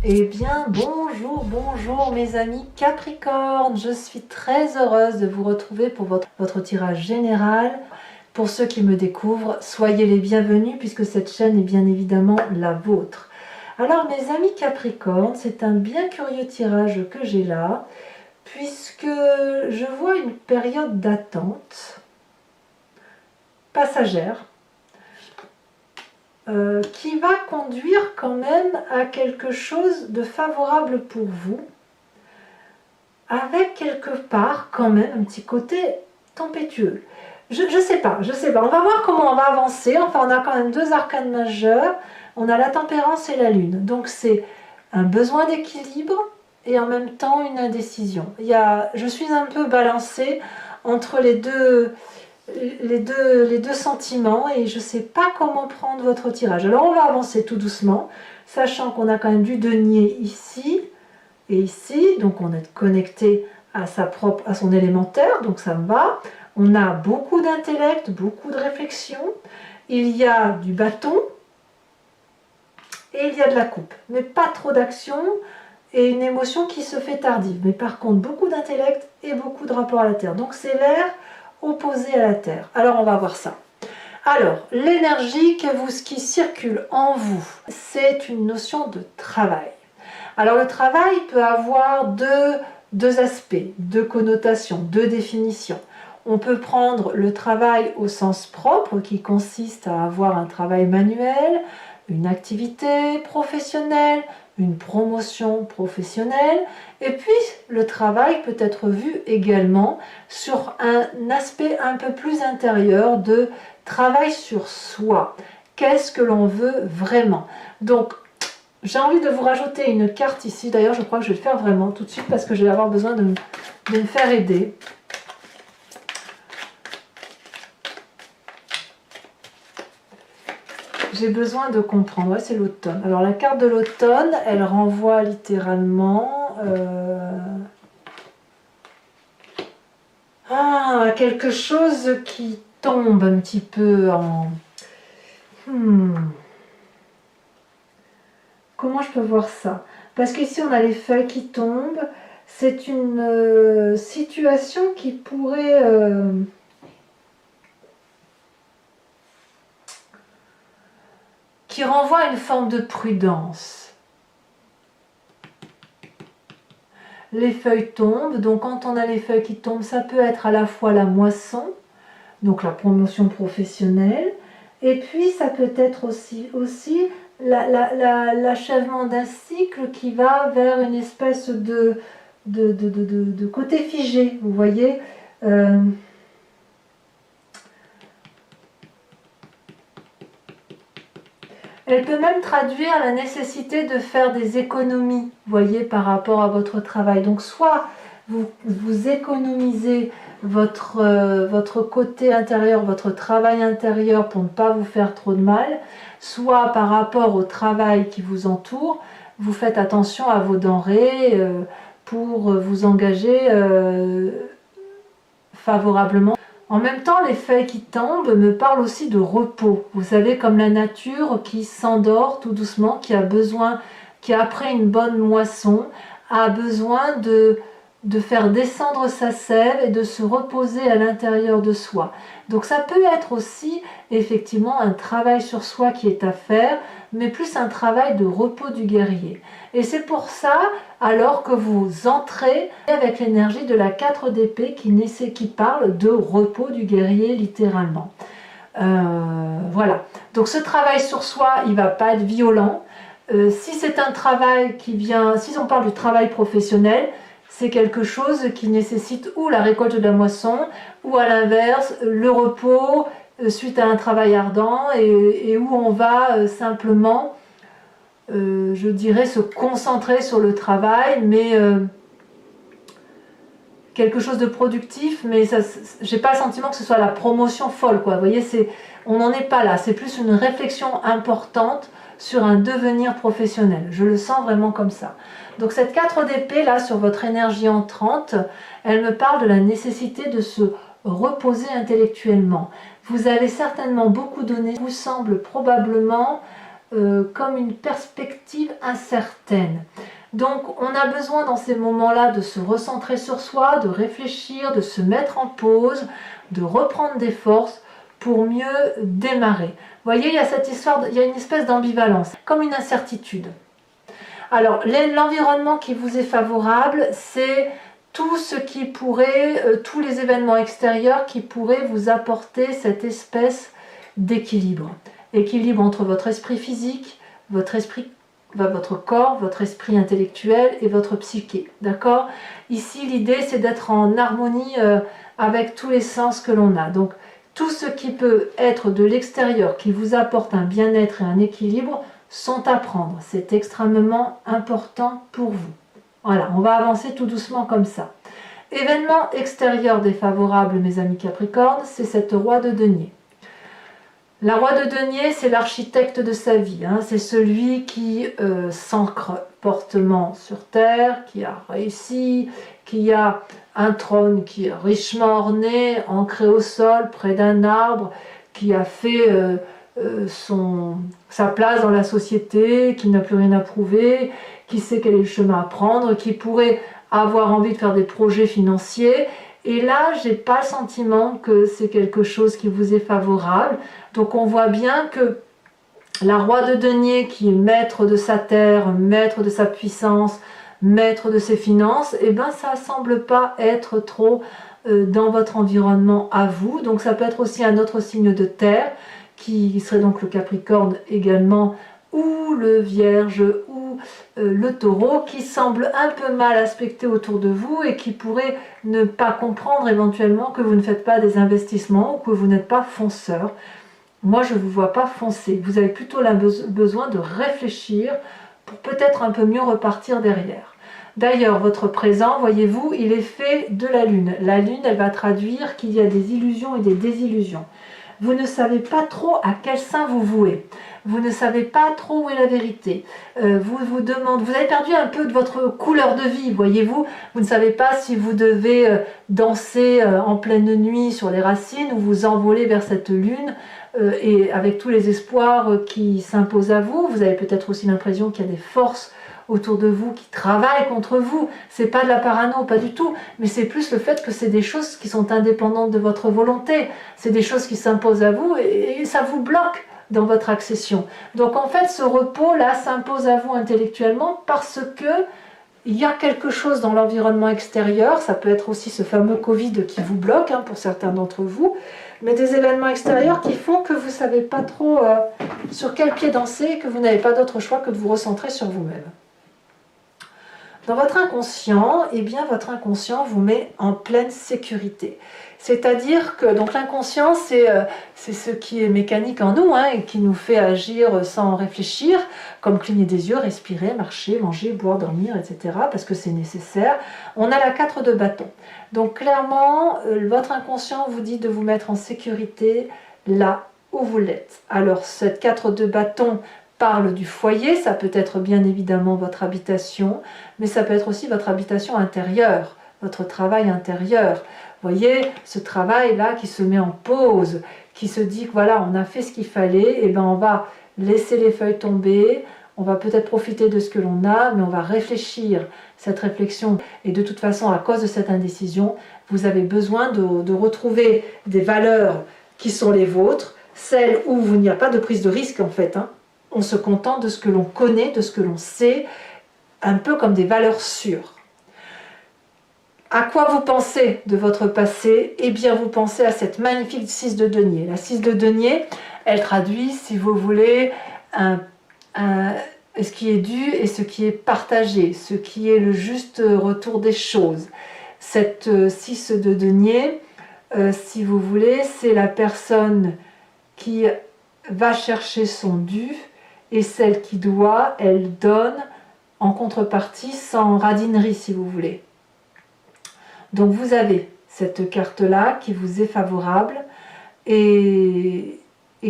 Eh bien, bonjour mes amis Capricorne. Je suis très heureuse de vous retrouver pour votre tirage général. Pour ceux qui me découvrent, soyez les bienvenus puisque cette chaîne est bien évidemment la vôtre. Alors mes amis Capricorne, c'est un bien curieux tirage que j'ai là, puisque je vois une période d'attente passagère. Qui va conduire quand même à quelque chose de favorable pour vous, avec quelque part quand même un petit côté tempétueux. Je sais pas, on va voir comment on va avancer. Enfin, on a quand même deux arcanes majeurs, on a la tempérance et la lune, donc c'est un besoin d'équilibre et en même temps une indécision. Je suis un peu balancée entre les deux sentiments et je ne sais pas comment prendre votre tirage. Alors on va avancer tout doucement, sachant qu'on a quand même du denier ici et ici, donc on est connecté à son élémentaire, donc ça me va. On a beaucoup d'intellect, beaucoup de réflexion, il y a du bâton et il y a de la coupe, mais pas trop d'action et une émotion qui se fait tardive, mais par contre beaucoup d'intellect et beaucoup de rapport à la terre, donc c'est l'air opposé à la terre. Alors on va voir ça. Alors l'énergie qui circule en vous, c'est une notion de travail. Alors le travail peut avoir deux aspects, deux connotations, deux définitions. On peut prendre le travail au sens propre qui consiste à avoir un travail manuel, une activité professionnelle, une promotion professionnelle, et puis le travail peut être vu également sur un aspect un peu plus intérieur de travail sur soi. Qu'est-ce que l'on veut vraiment? Donc j'ai envie de vous rajouter une carte ici, d'ailleurs je crois que je vais le faire vraiment tout de suite parce que je vais avoir besoin de me faire aider. J'ai besoin de comprendre, ouais, c'est l'automne. Alors la carte de l'automne, elle renvoie littéralement à quelque chose qui tombe un petit peu en... Comment je peux voir ça? Parce qu'ici on a les feuilles qui tombent, c'est une situation qui pourrait... qui renvoie à une forme de prudence. Les feuilles tombent, donc quand on a les feuilles qui tombent, ça peut être à la fois la moisson, donc la promotion professionnelle, et puis ça peut être aussi l'achèvement d'un cycle qui va vers une espèce de côté figé, vous voyez. Elle peut même traduire la nécessité de faire des économies, voyez, par rapport à votre travail. Donc soit vous économisez votre côté intérieur, votre travail intérieur pour ne pas vous faire trop de mal, soit par rapport au travail qui vous entoure, vous faites attention à vos denrées pour vous engager favorablement. En même temps, les feuilles qui tombent me parlent aussi de repos. Vous savez, comme la nature qui s'endort tout doucement, qui après une bonne moisson, a besoin de faire descendre sa sève et de se reposer à l'intérieur de soi. Donc ça peut être aussi effectivement un travail sur soi qui est à faire, mais plus un travail de repos du guerrier. Et c'est pour ça, alors que vous entrez avec l'énergie de la 4 d'épée qui parle de repos du guerrier littéralement. Voilà. Donc ce travail sur soi, il ne va pas être violent. Si c'est un travail qui vient, si on parle du travail professionnel, c'est quelque chose qui nécessite ou la récolte de la moisson, ou à l'inverse, le repos suite à un travail ardent et où on va simplement, je dirais, se concentrer sur le travail, mais quelque chose de productif, mais j'ai pas le sentiment que ce soit la promotion folle, quoi. Vous voyez, on n'en est pas là, c'est plus une réflexion importante sur un devenir professionnel. Je le sens vraiment comme ça. Donc cette 4 d'épée là sur votre énergie entrante, elle me parle de la nécessité de se reposer intellectuellement. Vous avez certainement beaucoup donné, vous semble probablement comme une perspective incertaine. Donc on a besoin dans ces moments-là de se recentrer sur soi, de réfléchir, de se mettre en pause, de reprendre des forces pour mieux démarrer. Vous voyez, il y a cette histoire, il y a une espèce d'ambivalence, comme une incertitude. Alors l'environnement qui vous est favorable, c'est tout ce qui pourrait, tous les événements extérieurs qui pourraient vous apporter cette espèce d'équilibre. Équilibre entre votre esprit physique, votre corps, votre esprit intellectuel et votre psyché. D'accord? Ici, l'idée, c'est d'être en harmonie avec tous les sens que l'on a. Donc, tout ce qui peut être de l'extérieur, qui vous apporte un bien-être et un équilibre, sont à prendre. C'est extrêmement important pour vous. Voilà, on va avancer tout doucement comme ça. Événement extérieur défavorable, mes amis Capricorne, c'est cette roi de denier. La roi de denier, c'est l'architecte de sa vie. Hein. C'est celui qui s'ancre fortement sur terre, qui a réussi, qui a un trône qui est richement orné, ancré au sol, près d'un arbre, qui a fait sa place dans la société, qui n'a plus rien à prouver, qui sait quel est le chemin à prendre, qui pourrait avoir envie de faire des projets financiers. Et là, je n'ai pas le sentiment que c'est quelque chose qui vous est favorable. Donc on voit bien que la roi de denier, qui est maître de sa terre, maître de sa puissance, maître de ses finances, eh ben ça ne semble pas être trop dans votre environnement à vous. Donc ça peut être aussi un autre signe de terre, qui serait donc le Capricorne également, ou le Vierge, ou le Taureau, qui semble un peu mal aspecté autour de vous et qui pourrait ne pas comprendre éventuellement que vous ne faites pas des investissements ou que vous n'êtes pas fonceur. Moi, je ne vous vois pas foncer. Vous avez plutôt besoin de réfléchir pour peut-être un peu mieux repartir derrière. D'ailleurs, votre présent, voyez-vous, il est fait de la Lune. La Lune, elle va traduire qu'il y a des illusions et des désillusions. Vous ne savez pas trop à quel sein vous vouez. Vous ne savez pas trop où est la vérité. Vous avez perdu un peu de votre couleur de vie, voyez-vous. Vous ne savez pas si vous devez danser en pleine nuit sur les racines ou vous envoler vers cette lune et avec tous les espoirs qui s'imposent à vous. Vous avez peut-être aussi l'impression qu'il y a des forces autour de vous qui travaillent contre vous. C'est pas de la parano, pas du tout, mais c'est plus le fait que c'est des choses qui sont indépendantes de votre volonté. C'est des choses qui s'imposent à vous et ça vous bloque dans votre accession. Donc en fait, ce repos-là s'impose à vous intellectuellement parce que il y a quelque chose dans l'environnement extérieur. Ça peut être aussi ce fameux Covid qui vous bloque, hein, pour certains d'entre vous, mais des événements extérieurs qui font que vous ne savez pas trop sur quel pied danser et que vous n'avez pas d'autre choix que de vous recentrer sur vous-même. Dans votre inconscient, eh bien votre inconscient vous met en pleine sécurité. C'est-à-dire que donc l'inconscient, c'est ce qui est mécanique en nous, hein, et qui nous fait agir sans réfléchir, comme cligner des yeux, respirer, marcher, manger, boire, dormir, etc. parce que c'est nécessaire. On a la 4 de bâton. Donc clairement, votre inconscient vous dit de vous mettre en sécurité là où vous l'êtes. Alors cette 4 de bâton parle du foyer, ça peut être bien évidemment votre habitation, mais ça peut être aussi votre habitation intérieure, votre travail intérieur. Vous voyez, ce travail-là qui se met en pause, qui se dit que voilà, on a fait ce qu'il fallait, et ben on va laisser les feuilles tomber, on va peut-être profiter de ce que l'on a, mais on va réfléchir. Cette réflexion, et de toute façon, à cause de cette indécision, vous avez besoin de retrouver des valeurs qui sont les vôtres, celles où il n'y a pas de prise de risque en fait, hein. On se contente de ce que l'on connaît, de ce que l'on sait, un peu comme des valeurs sûres. À quoi vous pensez de votre passé? Eh bien, vous pensez à cette magnifique 6 de denier. La 6 de denier, elle traduit, si vous voulez, ce qui est dû et ce qui est partagé, ce qui est le juste retour des choses. Cette 6 de denier, si vous voulez, c'est la personne qui va chercher son dû, et celle qui doit, elle donne en contrepartie sans radinerie, si vous voulez. Donc vous avez cette carte-là qui vous est favorable et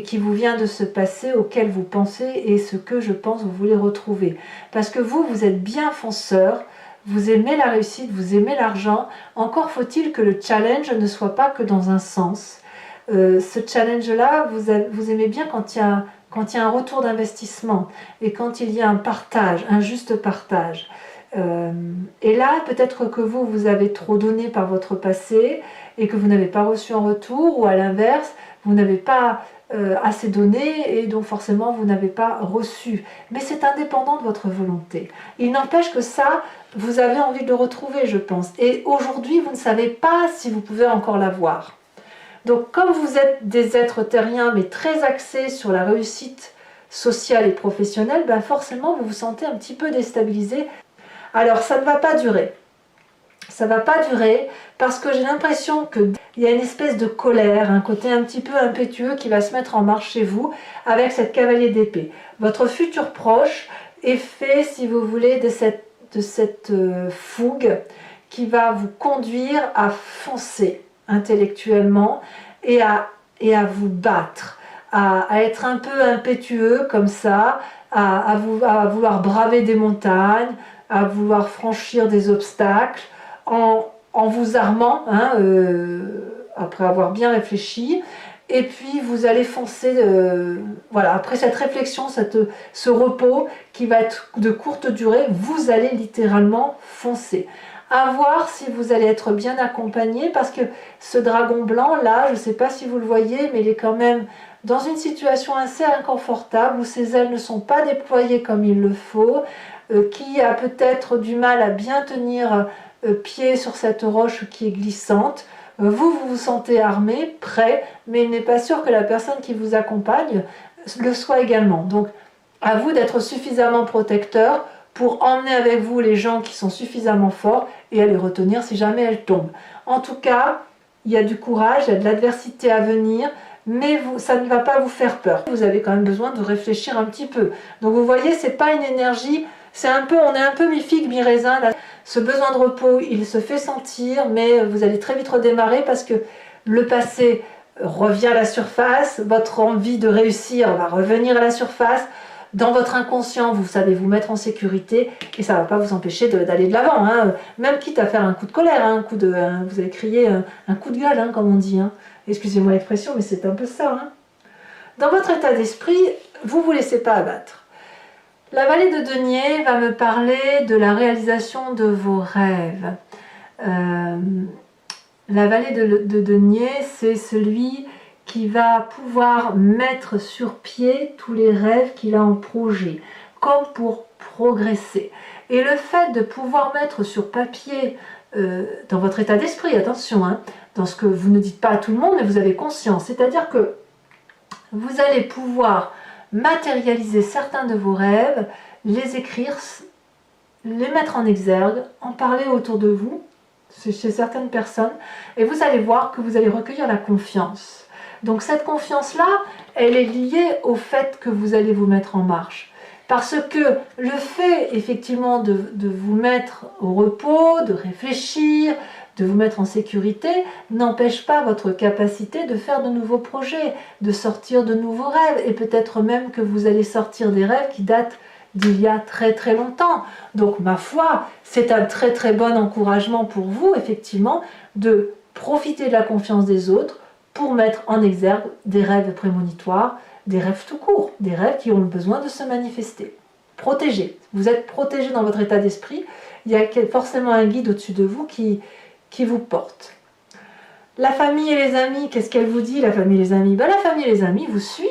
qui vous vient de ce passé auquel vous pensez et ce que je pense vous voulez retrouver. Parce que vous êtes bien fonceur, vous aimez la réussite, vous aimez l'argent, encore faut-il que le challenge ne soit pas que dans un sens. Ce challenge-là, vous aimez bien quand il y a un retour d'investissement et quand il y a un partage, un juste partage. Et là, peut-être que vous avez trop donné par votre passé et que vous n'avez pas reçu en retour, ou à l'inverse, vous n'avez pas assez donné et donc forcément vous n'avez pas reçu. Mais c'est indépendant de votre volonté. Il n'empêche que ça, vous avez envie de le retrouver, je pense. Et aujourd'hui, vous ne savez pas si vous pouvez encore l'avoir. Donc comme vous êtes des êtres terriens, mais très axés sur la réussite sociale et professionnelle, ben forcément vous vous sentez un petit peu déstabilisé. Alors ça ne va pas durer. Ça ne va pas durer parce que j'ai l'impression qu'il y a une espèce de colère, un côté un petit peu impétueux qui va se mettre en marche chez vous avec cette cavalier d'épée. Votre futur proche est fait, si vous voulez, de cette fougue qui va vous conduire à foncer intellectuellement et à vous battre, à être un peu impétueux comme ça, à vouloir braver des montagnes, à vouloir franchir des obstacles en vous armant, après avoir bien réfléchi, et puis vous allez foncer, voilà, après cette réflexion, ce repos qui va être de courte durée, vous allez littéralement foncer. À voir si vous allez être bien accompagné, parce que ce dragon blanc là, je ne sais pas si vous le voyez, mais il est quand même dans une situation assez inconfortable où ses ailes ne sont pas déployées comme il le faut, qui a peut-être du mal à bien tenir pied sur cette roche qui est glissante. Vous vous sentez armé, prêt, mais il n'est pas sûr que la personne qui vous accompagne le soit également. Donc à vous d'être suffisamment protecteur pour emmener avec vous les gens qui sont suffisamment forts et à les retenir si jamais elles tombent. En tout cas, il y a du courage, il y a de l'adversité à venir, mais ça ne va pas vous faire peur. Vous avez quand même besoin de réfléchir un petit peu. Donc vous voyez, c'est pas une énergie, on est un peu mi-figue, mi-raisin. Ce besoin de repos, il se fait sentir, mais vous allez très vite redémarrer parce que le passé revient à la surface, votre envie de réussir va revenir à la surface. Dans votre inconscient, vous savez vous mettre en sécurité et ça ne va pas vous empêcher d'aller de l'avant, même quitte à faire un coup de colère, vous allez crier un coup de gueule, comme on dit. Excusez-moi l'expression, mais c'est un peu ça. Dans votre état d'esprit, vous ne vous laissez pas abattre. La vallée de denier va me parler de la réalisation de vos rêves. La vallée de denier, c'est celui qui va pouvoir mettre sur pied tous les rêves qu'il a en projet, comme pour progresser. Et le fait de pouvoir mettre sur papier, dans votre état d'esprit, attention, dans ce que vous ne dites pas à tout le monde, mais vous avez conscience, c'est-à-dire que vous allez pouvoir matérialiser certains de vos rêves, les écrire, les mettre en exergue, en parler autour de vous, chez certaines personnes, et vous allez voir que vous allez recueillir la confiance. Donc cette confiance-là, elle est liée au fait que vous allez vous mettre en marche. Parce que le fait, effectivement, de vous mettre au repos, de réfléchir, de vous mettre en sécurité, n'empêche pas votre capacité de faire de nouveaux projets, de sortir de nouveaux rêves, et peut-être même que vous allez sortir des rêves qui datent d'il y a très très longtemps. Donc ma foi, c'est un très très bon encouragement pour vous, effectivement, de profiter de la confiance des autres, pour mettre en exergue des rêves prémonitoires, des rêves tout court, des rêves qui ont besoin de se manifester. Protégé, vous êtes protégé dans votre état d'esprit, il y a forcément un guide au-dessus de vous qui vous porte. La famille et les amis, qu'est-ce qu'elle vous dit, la famille et les amis? La famille et les amis vous suivent.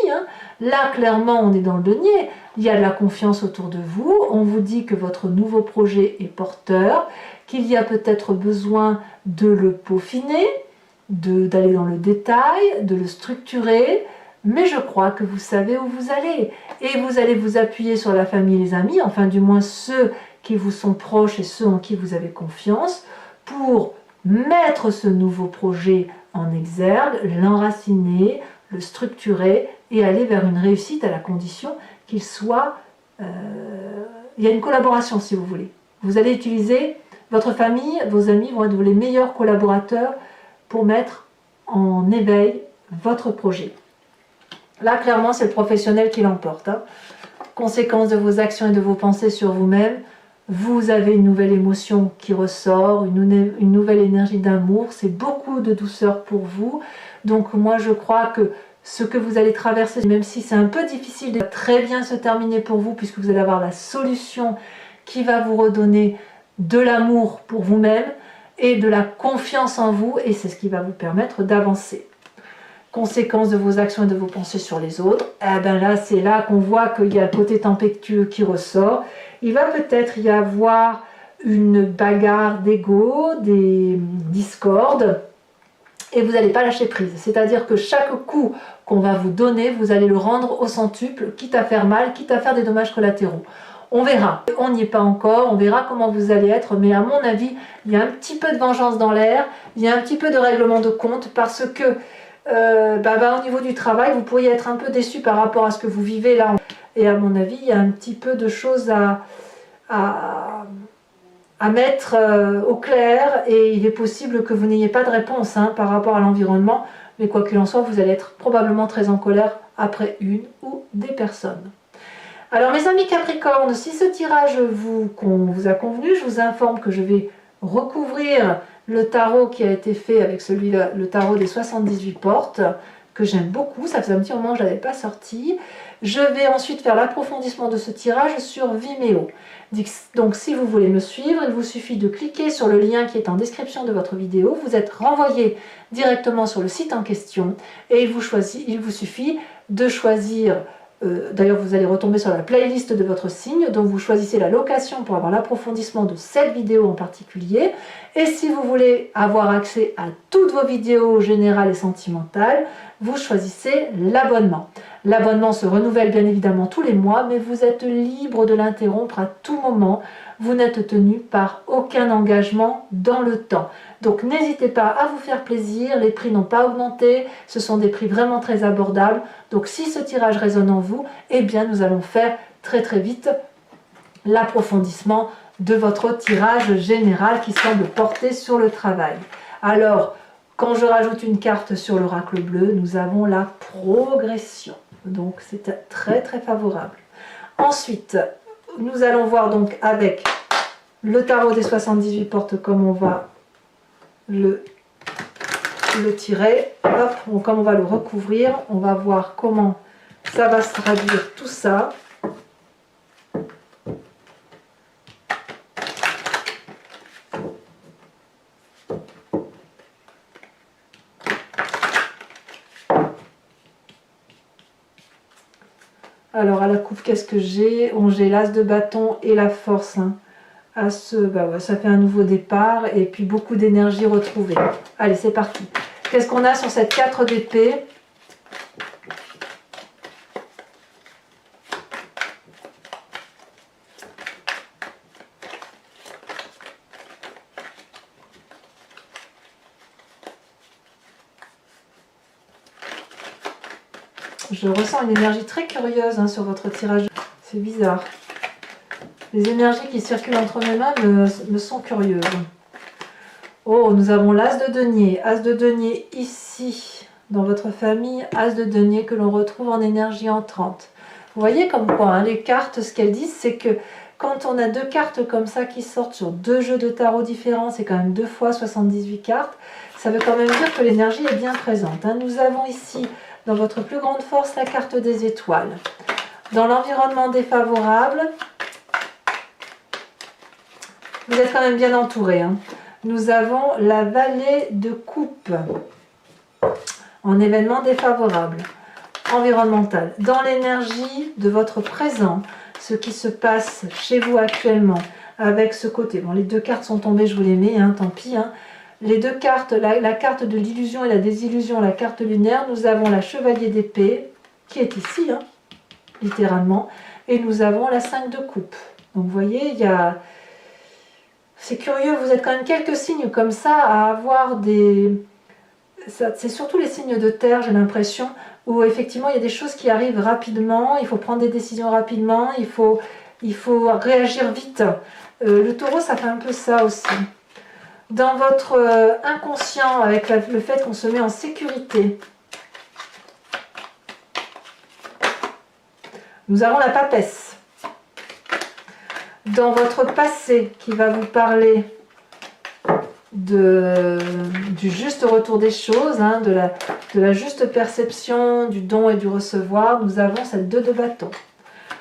Là, clairement, on est dans le denier. Il y a de la confiance autour de vous. On vous dit que votre nouveau projet est porteur, qu'il y a peut-être besoin de le peaufiner, d'aller dans le détail, de le structurer, mais je crois que vous savez où vous allez. Et vous allez vous appuyer sur la famille et les amis, enfin du moins ceux qui vous sont proches et ceux en qui vous avez confiance, pour mettre ce nouveau projet en exergue, l'enraciner, le structurer et aller vers une réussite à la condition qu'il soit... il y a une collaboration si vous voulez. Vous allez utiliser votre famille, vos amis vont être les meilleurs collaborateurs pour mettre en éveil votre projet. Là, clairement, c'est le professionnel qui l'emporte. Conséquence de vos actions et de vos pensées sur vous-même, vous avez une nouvelle émotion qui ressort, une nouvelle énergie d'amour, c'est beaucoup de douceur pour vous, Donc moi je crois que ce que vous allez traverser, même si c'est un peu difficile, de très bien se terminer pour vous, puisque vous allez avoir la solution qui va vous redonner de l'amour pour vous-même et de la confiance en vous, et c'est ce qui va vous permettre d'avancer. Conséquence de vos actions et de vos pensées sur les autres, eh ben là c'est là qu'on voit qu'il y a le côté tempétueux qui ressort. Il va peut-être y avoir une bagarre d'ego, des discordes, et vous n'allez pas lâcher prise. C'est-à-dire que chaque coup qu'on va vous donner, vous allez le rendre au centuple, quitte à faire mal, quitte à faire des dommages collatéraux. On verra, on n'y est pas encore, on verra comment vous allez être, mais à mon avis, il y a un petit peu de vengeance dans l'air, il y a un petit peu de règlement de compte, parce que au niveau du travail, vous pourriez être un peu déçu par rapport à ce que vous vivez là. Et à mon avis, il y a un petit peu de choses à mettre au clair, et il est possible que vous n'ayez pas de réponse par rapport à l'environnement, mais quoi qu'il en soit, vous allez être probablement très en colère après une ou des personnes. Alors mes amis Capricorne, si ce tirage vous a convenu, je vous informe que je vais recouvrir le tarot qui a été fait avec celui-là, le tarot des 78 portes, que j'aime beaucoup, ça faisait un petit moment que je ne l'avais pas sorti. Je vais ensuite faire l'approfondissement de ce tirage sur Vimeo. Donc si vous voulez me suivre, il vous suffit de cliquer sur le lien qui est en description de votre vidéo. Vous êtes renvoyé directement sur le site en question et il vous suffit de choisir, d'ailleurs vous allez retomber sur la playlist de votre signe, donc vous choisissez la location pour avoir l'approfondissement de cette vidéo en particulier. Et si vous voulez avoir accès à toutes vos vidéos générales et sentimentales, vous choisissez l'abonnement. L'abonnement se renouvelle bien évidemment tous les mois, mais vous êtes libre de l'interrompre à tout moment. Vous n'êtes tenu par aucun engagement dans le temps. Donc n'hésitez pas à vous faire plaisir, les prix n'ont pas augmenté, ce sont des prix vraiment très abordables. Donc si ce tirage résonne en vous, eh bien nous allons faire très très vite l'approfondissement de votre tirage général qui semble porter sur le travail. Alors, quand je rajoute une carte sur l'oracle bleu, nous avons la progression. Donc c'est très très favorable. Ensuite, nous allons voir donc avec le tarot des 78 portes comme on va le tirer. Hop, comme on va le recouvrir, on va voir comment ça va se traduire tout ça. Alors à la coupe, qu'est-ce que j'ai? J'ai l'as de bâton et la force. Ça fait un nouveau départ et puis beaucoup d'énergie retrouvée. Allez, c'est parti. Qu'est-ce qu'on a sur cette 4 d'épée? Je ressens une énergie très curieuse sur votre tirage. C'est bizarre. Les énergies qui circulent entre mes mains me sont curieuses. Oh, nous avons l'as de denier. As de denier ici, dans votre famille. As de denier que l'on retrouve en énergie entrante. Vous voyez comme quoi, les cartes, ce qu'elles disent, c'est que quand on a deux cartes comme ça qui sortent sur deux jeux de tarot différents, c'est quand même 2 fois 78 cartes. Ça veut quand même dire que l'énergie est bien présente. Nous avons ici, dans votre plus grande force, la carte des étoiles. Dans l'environnement défavorable, vous êtes quand même bien entouré. Nous avons la vallée de coupe en événement défavorable, environnemental. Dans l'énergie de votre présent, ce qui se passe chez vous actuellement, avec ce côté. Bon, les deux cartes sont tombées, je vous les mets, tant pis. Les deux cartes, la carte de l'illusion et la désillusion, la carte lunaire, nous avons la chevalier d'épée, qui est ici, littéralement, et nous avons la 5 de coupe. Donc vous voyez, il y a... C'est curieux, vous êtes quand même quelques signes comme ça à avoir des... C'est surtout les signes de terre, j'ai l'impression, où effectivement il y a des choses qui arrivent rapidement, il faut prendre des décisions rapidement, il faut réagir vite. Le taureau, ça fait un peu ça aussi. Dans votre inconscient, avec le fait qu'on se met en sécurité, nous avons la papesse. Dans votre passé, qui va vous parler du juste retour des choses, hein, de la juste perception du don et du recevoir, nous avons cette 2 de bâton.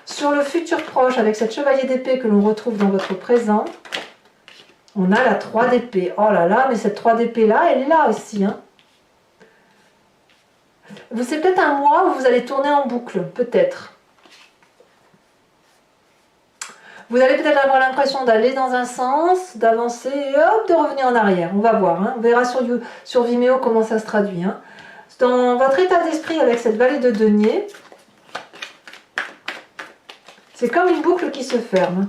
Sur le futur proche, avec cette chevalier d'épée que l'on retrouve dans votre présent, on a la 3 d'épée. Oh là là, mais cette 3 d'épée là, elle est là aussi. Hein. C'est peut-être un mois où vous allez tourner en boucle, peut-être. Vous allez peut-être avoir l'impression d'aller dans un sens, d'avancer et hop, de revenir en arrière. On va voir. Hein. On verra sur Vimeo comment ça se traduit. Hein. Dans votre état d'esprit avec cette vallée de denier, c'est comme une boucle qui se ferme.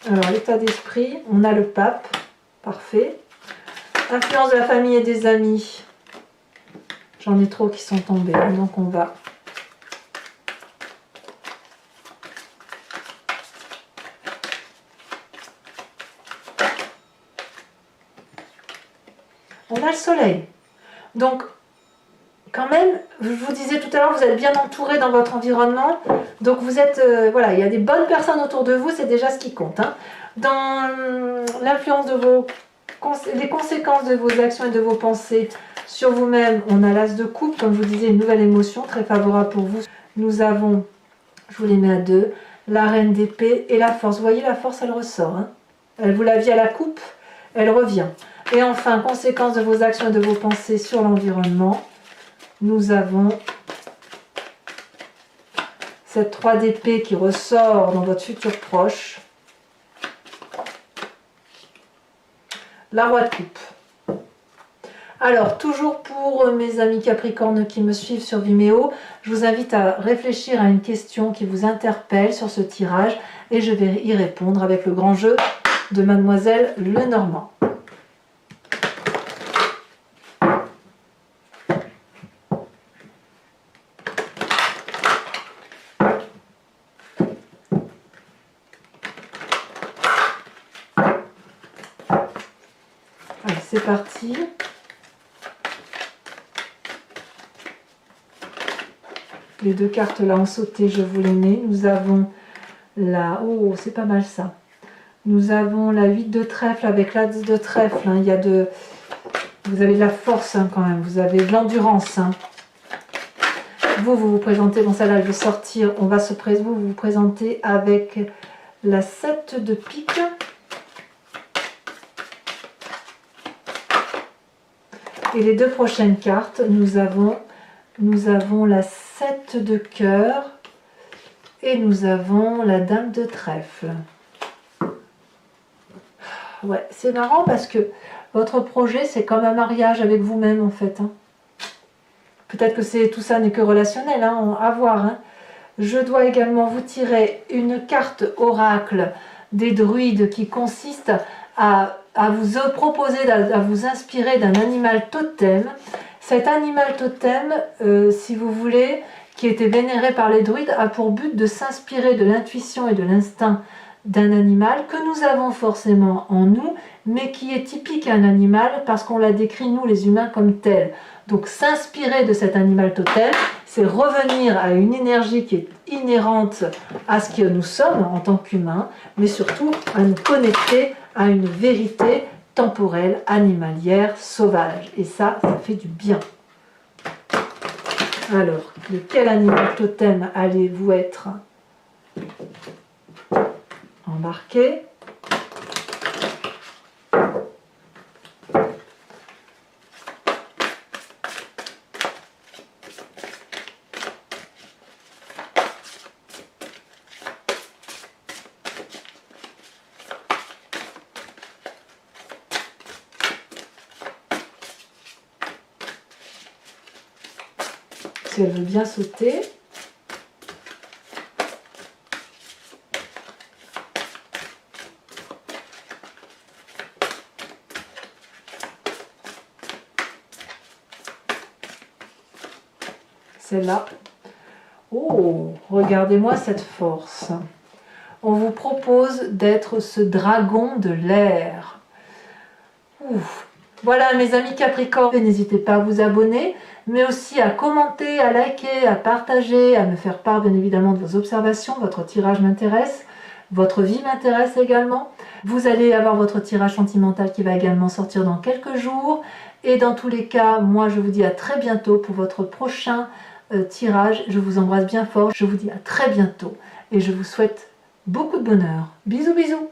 Alors, l'état d'esprit, on a le pape, parfait. Influence de la famille et des amis. J'en ai trop qui sont tombés, donc on va. On a le soleil. Donc, quand même, je vous disais tout à l'heure, vous êtes bien entouré dans votre environnement. Donc, vous êtes, voilà, il y a des bonnes personnes autour de vous, c'est déjà ce qui compte. Hein. Dans l'influence de les conséquences de vos actions et de vos pensées sur vous-même, on a l'as de coupe, comme je vous disais, une nouvelle émotion très favorable pour vous. Nous avons, je vous les mets à 2, la reine d'épée et la force. Vous voyez, la force, elle ressort. Hein. Vous l'aviez à la coupe, elle revient. Et enfin, conséquences de vos actions et de vos pensées sur l'environnement, nous avons cette 3 d'épée qui ressort dans votre futur proche. La roi de coupe. Alors, toujours pour mes amis Capricorne qui me suivent sur Vimeo, je vous invite à réfléchir à une question qui vous interpelle sur ce tirage et je vais y répondre avec le grand jeu de Mademoiselle Lenormand. Allez, c'est parti. Les 2 cartes là ont sauté, je vous les mets. Nous avons la... Oh, c'est pas mal ça. Nous avons la 8 de trèfle avec l'as de trèfle. Hein. Il y a de... Vous avez de la force hein, quand même. Vous avez de l'endurance. Hein. Vous vous présentez... Bon, celle-là, je vais sortir. On va se présenter. Vous vous présentez avec la 7 de pique. Et les 2 prochaines cartes, nous avons la 7 de cœur et nous avons la dame de trèfle. Ouais, c'est marrant parce que votre projet, c'est comme un mariage avec vous-même en fait. Hein. Peut-être que tout ça n'est que relationnel, hein, à voir. Hein. Je dois également vous tirer une carte oracle des druides qui consiste à vous proposer, à vous inspirer d'un animal totem. Cet animal totem, si vous voulez, qui était vénéré par les druides, a pour but de s'inspirer de l'intuition et de l'instinct d'un animal que nous avons forcément en nous, mais qui est typique à un animal parce qu'on l'a décrit, nous les humains, comme tel. Donc s'inspirer de cet animal totem, c'est revenir à une énergie qui est inhérente à ce que nous sommes en tant qu'humains, mais surtout à nous connecter à une vérité temporelle, animalière, sauvage. Et ça fait du bien. Alors, de quel animal totem allez-vous être embarqué? Si elle veut bien sauter. Celle-là. Oh, regardez-moi cette force. On vous propose d'être ce dragon de l'air. Ouf. Voilà mes amis Capricorne, n'hésitez pas à vous abonner, mais aussi à commenter, à liker, à partager, à me faire part bien évidemment de vos observations. Votre tirage m'intéresse, votre vie m'intéresse également. Vous allez avoir votre tirage sentimental qui va également sortir dans quelques jours. Et dans tous les cas, moi je vous dis à très bientôt pour votre prochain tirage. Je vous embrasse bien fort, je vous dis à très bientôt et je vous souhaite beaucoup de bonheur. Bisous bisous.